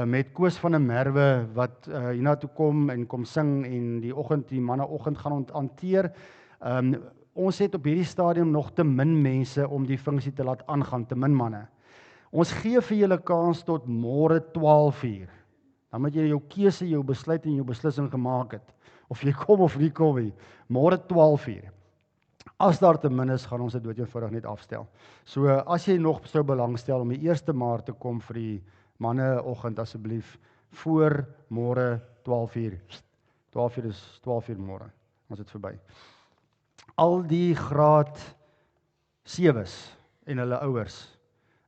[SPEAKER 1] met Koos van der Merwe wat hiernatoe kom en kom sing en die manneoggend gaan hanteer. Ons het op hierdie stadium nog te min mense om die funksie te laat aangaan, te min manne. Ons gee vir julle kans tot môre 12:00. Dan moet jy jou keuse, jou besluit en jou beslissing gemaak het. Of jy kom of nie kom nie. Môre 12:00. As daar te min is, gaan ons dit doodeenvoudig net afstel. So as jy nog sou belangstel om die 1 Maart te kom vir die manneoggend asseblief voor môre 12:00. 12:00 is 12:00 môre. Ons het verby. Al die graad 7's en hulle ouers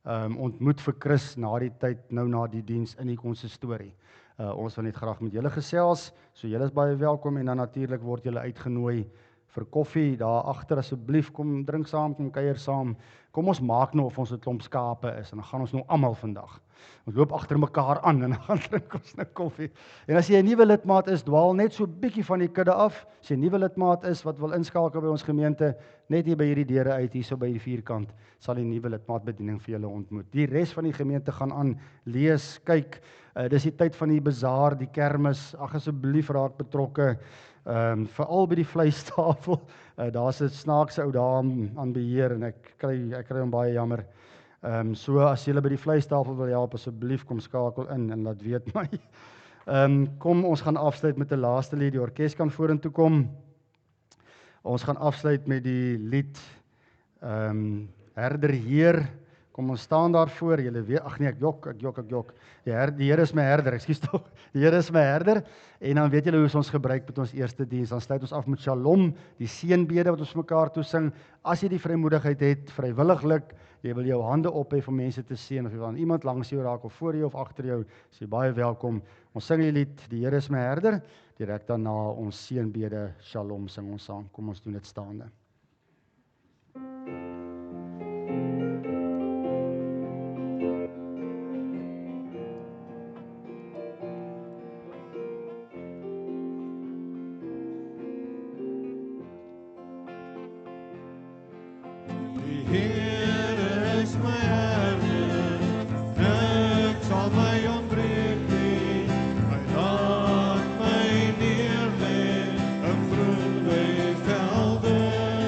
[SPEAKER 1] ontmoet vir Chris na die tyd, nou na die diens in die konsistorie. Ons wil net graag met julle gesels, so julle is baie welkom en dan natuurlik word julle uitgenooi vir koffie daar agter asseblief, kom drink saam, kom kuier saam. Kom ons maak nou of ons 'n klomp skape is en dan gaan ons nou almal vandag. Ons loop agter mekaar aan en dan gaan drink ons nou koffie. En as jy 'n nuwe lidmaat is, dwaal net so bietjie van die kudde af. As jy 'n nuwe lidmaat is wat wil inskakel by ons gemeente, net hier by hierdie deure uit hierso by die vierkant, sal die nuwe lidmaatbediening vir julle ontmoet. Die res van die gemeente gaan aan lees, kyk. Dis die tyd van die bazaar, die kermis. Ag asseblief raak betrokke. Veral by die vleistafel. Daar's 'n snaakse ou dame aan beheer en ek kry hom baie jammer. So as julle by die vleistafel wil help, asseblief kom skakel in en laat weet my. Kom ons gaan afsluit met 'n laaste lied. Die orkes kan vorentoe kom. Ons gaan afsluit met die lied Herder Heer. Kom ons staan daarvoor. Julle weet, ag nee, ek jok. Die Here is my herder, ekskuus tog. Die Here is my herder. En dan weet julle hoe ons gebruik met ons eerste diens. Dan sluit ons af met Shalom, die seënbede wat ons mekaar toe sing. As jy die vrymoedigheid het, vrywilliglik, jy wil jou hande ophef om mense te seën of jy wil aan iemand langs jou raak of voor jou of agter jou, is jy baie welkom. Ons sing die lied Die Here is my herder. Direk daarna ons seënbede Shalom sing ons saam. Kom ons doen dit staande.
[SPEAKER 2] Here is my herder, ek sal my ontbreek nie. Hy laat my neerlê in groen weivelde.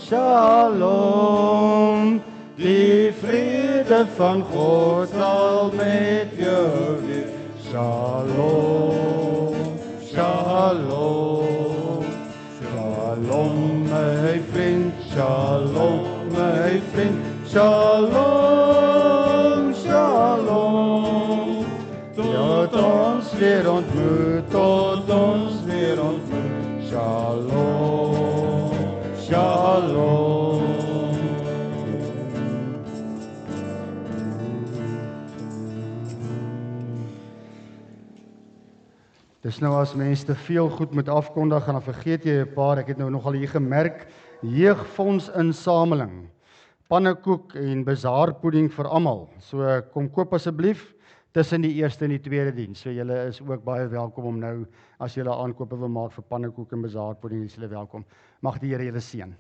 [SPEAKER 1] Shalom. Die vrede van God sal met jou wees. Shalom, shalom. Shalom, my vriend, shalom, my vriend. Shalom, shalom. Tot ons weer ontmoet, tot ons weer ontmoet. Shalom, shalom. Dis nou as mense te veel goed moet afkondig, dan vergeet jy 'n paar. Ek het nou nogal hier gemerk, jeugfonds insameling, pannekoek en bazaarpudding vir almal. So kom koop asseblief tussen die eerste en die tweede diens. So julle is ook baie welkom om nou, as julle aankope wil maak vir pannekoek en bazaarpudding, is julle welkom. Mag die Here julle seën.